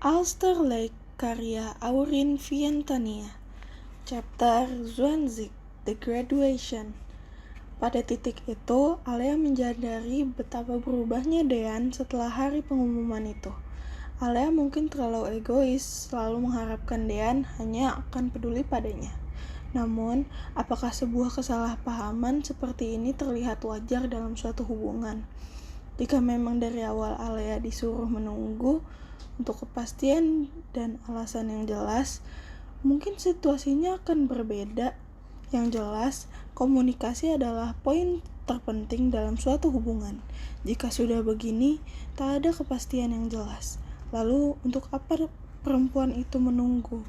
Ulster Lake karya Aurin Vientania. Chapter Zwanzig, The Graduation. Pada titik itu, Alea menyadari betapa berubahnya Dean setelah hari pengumuman itu. Alea mungkin terlalu egois, selalu mengharapkan Dean hanya akan peduli padanya. Namun, apakah sebuah kesalahpahaman seperti ini terlihat wajar dalam suatu hubungan? Jika memang dari awal Alea disuruh menunggu untuk kepastian dan alasan yang jelas, mungkin situasinya akan berbeda. Yang jelas, komunikasi adalah poin terpenting dalam suatu hubungan. Jika sudah begini, tak ada kepastian yang jelas. Lalu, untuk apa perempuan itu menunggu?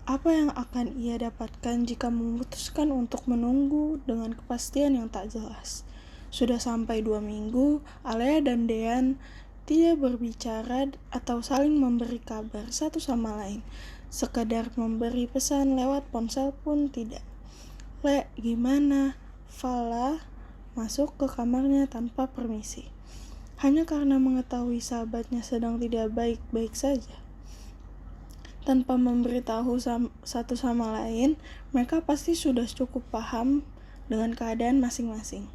Apa yang akan ia dapatkan jika memutuskan untuk menunggu dengan kepastian yang tak jelas? Sudah sampai 2 minggu, Alea dan Dean tidak berbicara atau saling memberi kabar satu sama lain. Sekadar memberi pesan lewat ponsel pun tidak. "Le, gimana?" Vala masuk ke kamarnya tanpa permisi. Hanya karena mengetahui sahabatnya sedang tidak baik-baik saja. Tanpa memberitahu satu sama lain, mereka pasti sudah cukup paham dengan keadaan masing-masing.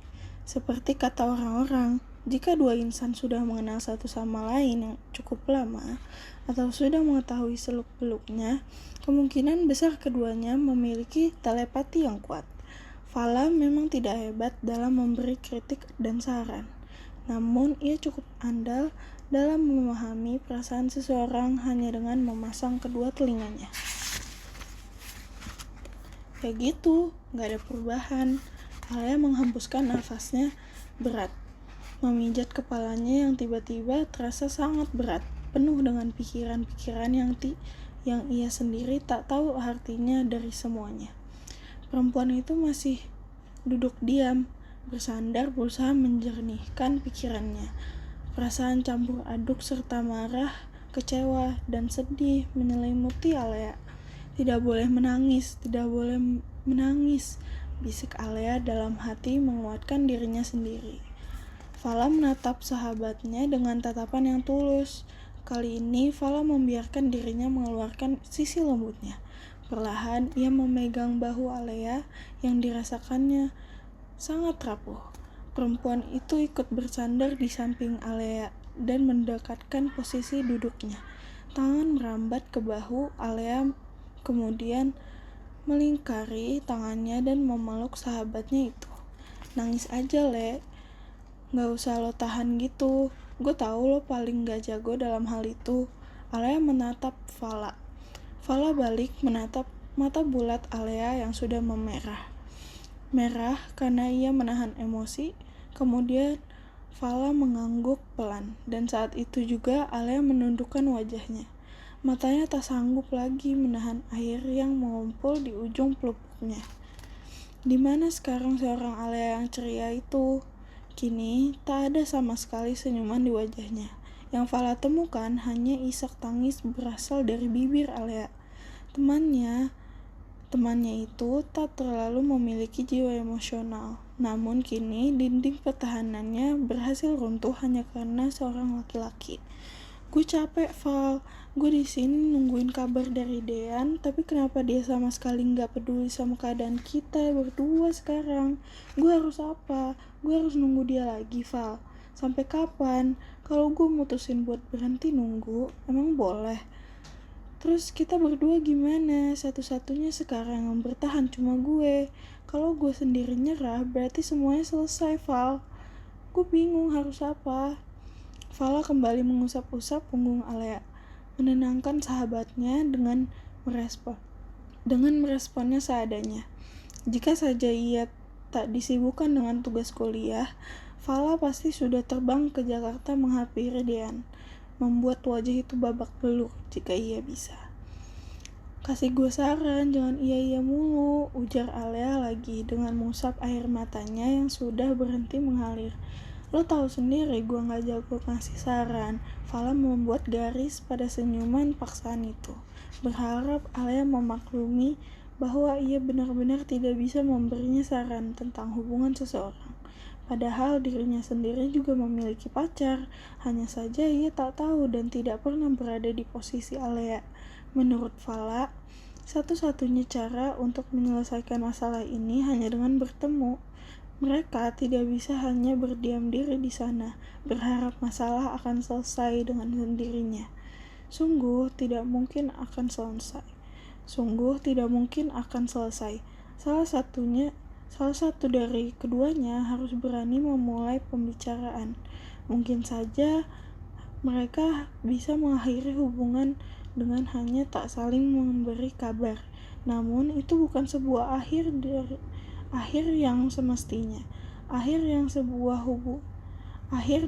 Seperti kata orang-orang, jika dua insan sudah mengenal satu sama lain yang cukup lama, atau sudah mengetahui seluk-beluknya, kemungkinan besar keduanya memiliki telepati yang kuat. Vala memang tidak hebat dalam memberi kritik dan saran, namun ia cukup andal dalam memahami perasaan seseorang hanya dengan memasang kedua telinganya. Ya gitu, gak ada perubahan. Alea menghembuskan nafasnya berat, memijat kepalanya yang tiba-tiba terasa sangat berat, penuh dengan pikiran-pikiran yang ia sendiri tak tahu artinya dari semuanya. Perempuan itu masih duduk diam, bersandar berusaha menjernihkan pikirannya. Perasaan campur aduk serta marah, kecewa, dan sedih menyelimuti Alea. "Tidak boleh menangis, tidak boleh menangis," bisik Alea dalam hati menguatkan dirinya sendiri. Vala menatap sahabatnya dengan tatapan yang tulus. Kali ini Vala membiarkan dirinya mengeluarkan sisi lembutnya. Perlahan ia memegang bahu Alea yang dirasakannya sangat rapuh. Perempuan itu ikut bersandar di samping Alea dan mendekatkan posisi duduknya. Tangan merambat ke bahu Alea, kemudian melingkari tangannya dan memeluk sahabatnya itu. "Nangis aja, Le. Gak usah lo tahan gitu. Gue tahu lo paling gak jago dalam hal itu." Alea menatap Vala. Vala balik menatap mata bulat Alea yang sudah memerah. Merah karena ia menahan emosi. Kemudian Vala mengangguk pelan, dan saat itu juga Alea menundukkan wajahnya. Matanya tak sanggup lagi menahan air yang mengumpul di ujung pelupuknya. Di mana sekarang seorang Alea yang ceria itu? Kini tak ada sama sekali senyuman di wajahnya. Yang Vala temukan hanya isak tangis berasal dari bibir Alea. Temannya itu tak terlalu memiliki jiwa emosional. Namun kini dinding pertahanannya berhasil runtuh hanya karena seorang laki-laki. "Gue capek, Val. Gue di sini nungguin kabar dari Dean, tapi kenapa dia sama sekali nggak peduli sama keadaan kita berdua sekarang? Gue harus apa? Gue harus nunggu dia lagi, Val. Sampai kapan? Kalau gue mutusin buat berhenti nunggu, emang boleh? Terus kita berdua gimana? Satu-satunya sekarang yang bertahan cuma gue. Kalau gue sendiri nyerah, berarti semuanya selesai, Val. Gue bingung harus apa." Vala kembali mengusap-usap punggung Alea, menenangkan sahabatnya dengan meresponnya seadanya. Jika saja ia tak disibukkan dengan tugas kuliah, Vala pasti sudah terbang ke Jakarta menghampiri Dean, membuat wajah itu babak belur jika ia bisa. "Kasih gue saran, jangan iya-iya mulu," ujar Alea lagi dengan mengusap air matanya yang sudah berhenti mengalir. "Lo tahu sendiri gue gak jago ngasih saran." Vala membuat garis pada senyuman paksaan itu, berharap Alea memaklumi bahwa ia benar-benar tidak bisa memberinya saran tentang hubungan seseorang. Padahal dirinya sendiri juga memiliki pacar, hanya saja ia tak tahu dan tidak pernah berada di posisi Alea. Menurut Vala, satu-satunya cara untuk menyelesaikan masalah ini hanya dengan bertemu. Mereka tidak bisa hanya berdiam diri di sana, berharap masalah akan selesai dengan sendirinya. Sungguh tidak mungkin akan selesai. Salah satu dari keduanya harus berani memulai pembicaraan. Mungkin saja mereka bisa mengakhiri hubungan dengan hanya tak saling memberi kabar. Namun itu bukan sebuah akhir yang semestinya. Akhir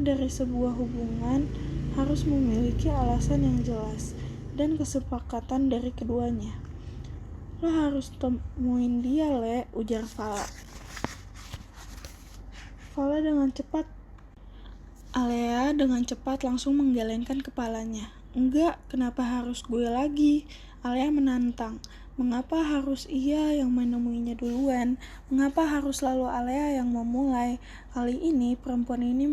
dari sebuah hubungan harus memiliki alasan yang jelas dan kesepakatan dari keduanya. Lo harus temuin dia, Le, ujar Vala. Alea dengan cepat langsung menggelengkan kepalanya. Enggak, kenapa harus gue lagi? Alea menantang. Mengapa harus ia yang menemuinya duluan? Mengapa harus selalu Alea yang memulai? Kali ini perempuan ini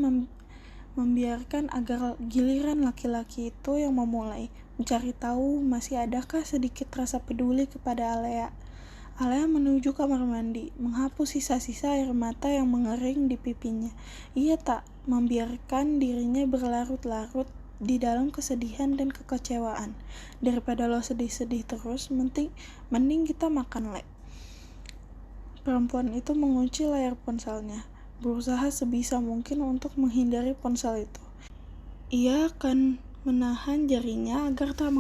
membiarkan agar giliran laki-laki itu yang memulai, mencari tahu masih adakah sedikit rasa peduli kepada Alea. Alea menuju kamar mandi, menghapus sisa-sisa air mata yang mengering di pipinya. Ia tak membiarkan dirinya berlarut-larut di dalam kesedihan dan kekecewaan. Daripada lo sedih-sedih terus, mending kita makan, Le. Perempuan itu mengunci layar ponselnya, berusaha sebisa mungkin untuk menghindari ponsel itu. Ia akan menahan jarinya agar tak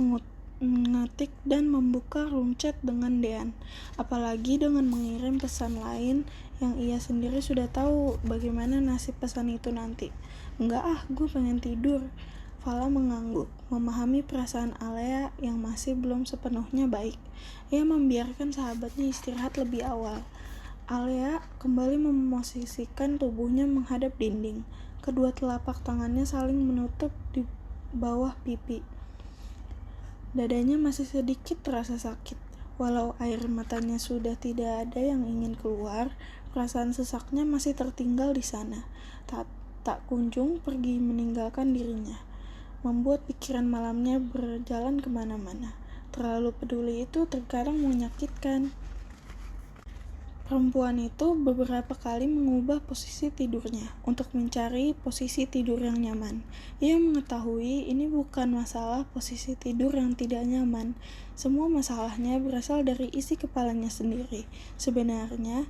mengetik dan membuka room chat dengan Dean, apalagi dengan mengirim pesan lain yang ia sendiri sudah tahu bagaimana nasib pesan itu nanti. Enggak gue pengen tidur. Vala mengangguk, memahami perasaan Alea yang masih belum sepenuhnya baik. Ia membiarkan sahabatnya istirahat lebih awal. Alea kembali memosisikan tubuhnya menghadap dinding. Kedua telapak tangannya saling menutup di bawah pipi. Dadanya masih sedikit terasa sakit. Walau air matanya sudah tidak ada yang ingin keluar, perasaan sesaknya masih tertinggal di sana. Tak kunjung pergi meninggalkan dirinya, membuat pikiran malamnya berjalan kemana-mana. Terlalu peduli itu terkadang menyakitkan. Perempuan itu beberapa kali mengubah posisi tidurnya untuk mencari posisi tidur yang nyaman. Ia mengetahui ini bukan masalah posisi tidur yang tidak nyaman. Semua masalahnya berasal dari isi kepalanya sendiri. Sebenarnya,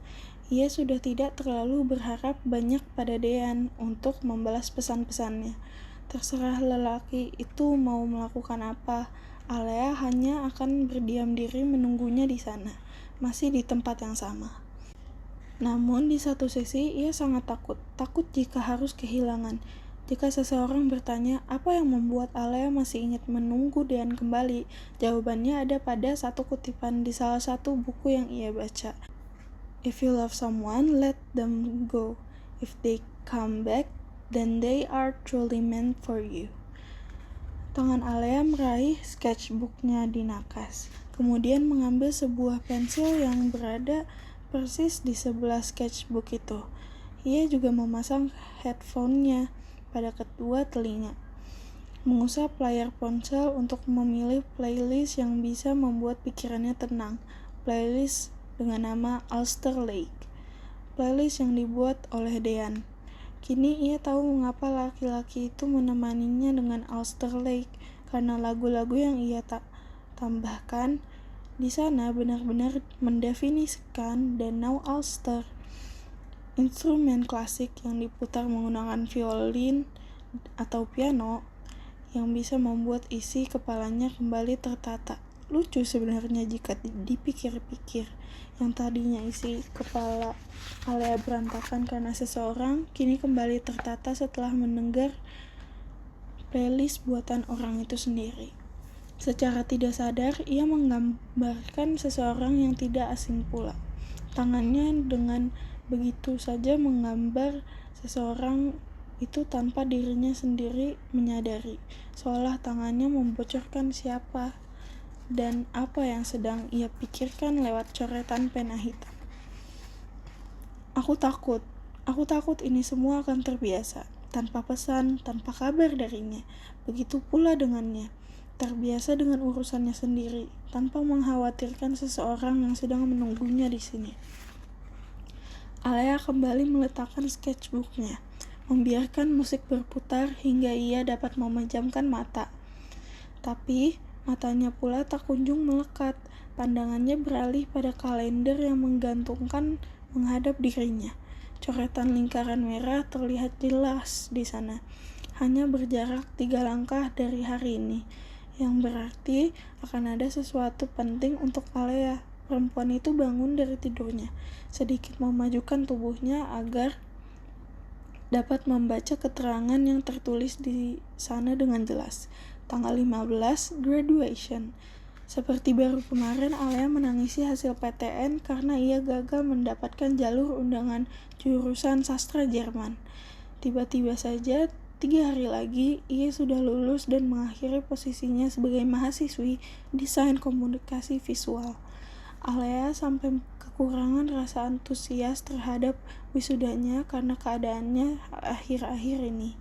ia sudah tidak terlalu berharap banyak pada Dean untuk membalas pesan-pesannya. Terserah lelaki itu mau melakukan apa, Alea hanya akan berdiam diri menunggunya di sana, masih di tempat yang sama. Namun di satu sisi ia sangat takut jika harus kehilangan. Jika seseorang bertanya apa yang membuat Alea masih ingin menunggu Dean kembali, jawabannya ada pada satu kutipan di salah satu buku yang ia baca. If you love someone, let them go. If they come back, then they are truly meant for you. Tangan Alea meraih sketchbooknya di nakas, kemudian mengambil sebuah pensil yang berada persis di sebelah sketchbook itu. Ia juga memasang headphone-nya pada kedua telinga, mengusap layar ponsel untuk memilih playlist yang bisa membuat pikirannya tenang. Playlist dengan nama Ulster Lake, playlist yang dibuat oleh Dean. Kini ia tahu mengapa laki-laki itu menemaninya dengan Ulster Lake, karena lagu-lagu yang ia tambahkan di sana benar-benar mendefinisikan Danau Ulster. Instrumen klasik yang diputar menggunakan violin atau piano yang bisa membuat isi kepalanya kembali tertata. Lucu sebenarnya jika dipikir-pikir. Yang tadinya isi kepala Alea berantakan karena seseorang, kini kembali tertata setelah mendengar playlist buatan orang itu sendiri. Secara tidak sadar, ia menggambarkan seseorang yang tidak asing pula. Tangannya dengan begitu saja menggambar seseorang itu tanpa dirinya sendiri menyadari, seolah tangannya membocorkan siapa dan apa yang sedang ia pikirkan lewat coretan pena hitam. Aku takut, Aku takut ini semua akan terbiasa, tanpa pesan, tanpa kabar darinya. Begitu pula dengannya, terbiasa dengan urusannya sendiri, tanpa mengkhawatirkan seseorang yang sedang menunggunya di sini. Alea kembali meletakkan sketchbooknya, membiarkan musik berputar hingga ia dapat memejamkan mata. Tapi, matanya pula tak kunjung melekat. Pandangannya beralih pada kalender yang menggantungkan menghadap dirinya. Coretan lingkaran merah terlihat jelas di sana, hanya berjarak 3 langkah dari hari ini, yang berarti akan ada sesuatu penting untuk Alea. Perempuan itu bangun dari tidurnya, sedikit memajukan tubuhnya agar dapat membaca keterangan yang tertulis di sana dengan jelas. Tanggal 15, graduation. Seperti baru kemarin, Alea menangisi hasil PTN karena ia gagal mendapatkan jalur undangan jurusan sastra Jerman. Tiba-tiba saja, 3 hari lagi, ia sudah lulus dan mengakhiri posisinya sebagai mahasiswi desain komunikasi visual. Alea sampai kekurangan rasa antusias terhadap wisudanya karena keadaannya akhir-akhir ini.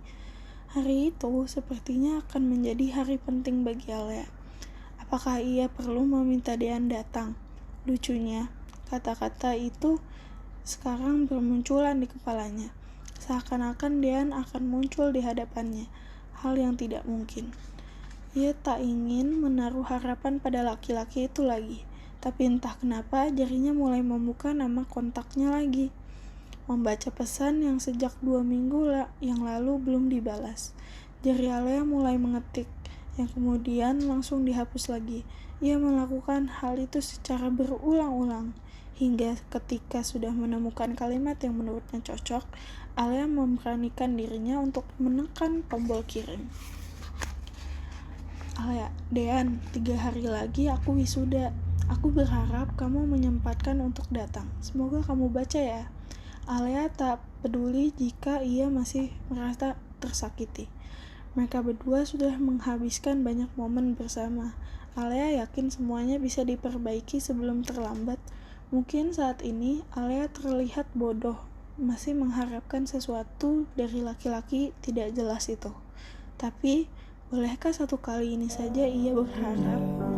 Hari itu sepertinya akan menjadi hari penting bagi Alea. Apakah ia perlu meminta Dean datang? Lucunya, kata-kata itu sekarang bermunculan di kepalanya. Seakan-akan Dean akan muncul di hadapannya, hal yang tidak mungkin. Ia tak ingin menaruh harapan pada laki-laki itu lagi, tapi entah kenapa jarinya mulai membuka nama kontaknya lagi. Membaca pesan yang sejak 2 minggu yang lalu belum dibalas. Jari Alea mulai mengetik, yang kemudian langsung dihapus lagi. Ia melakukan hal itu secara berulang-ulang, hingga ketika sudah menemukan kalimat yang menurutnya cocok, Alea memberanikan dirinya untuk menekan tombol kirim. Alea, Dean, 3 hari lagi aku wisuda. Aku berharap kamu menyempatkan untuk datang. Semoga kamu baca ya. Alea tak peduli jika ia masih merasa tersakiti. Mereka berdua sudah menghabiskan banyak momen bersama. Alea yakin semuanya bisa diperbaiki sebelum terlambat. Mungkin saat ini Alea terlihat bodoh, masih mengharapkan sesuatu dari laki-laki tidak jelas itu. Tapi, bolehkah satu kali ini saja ia berharap?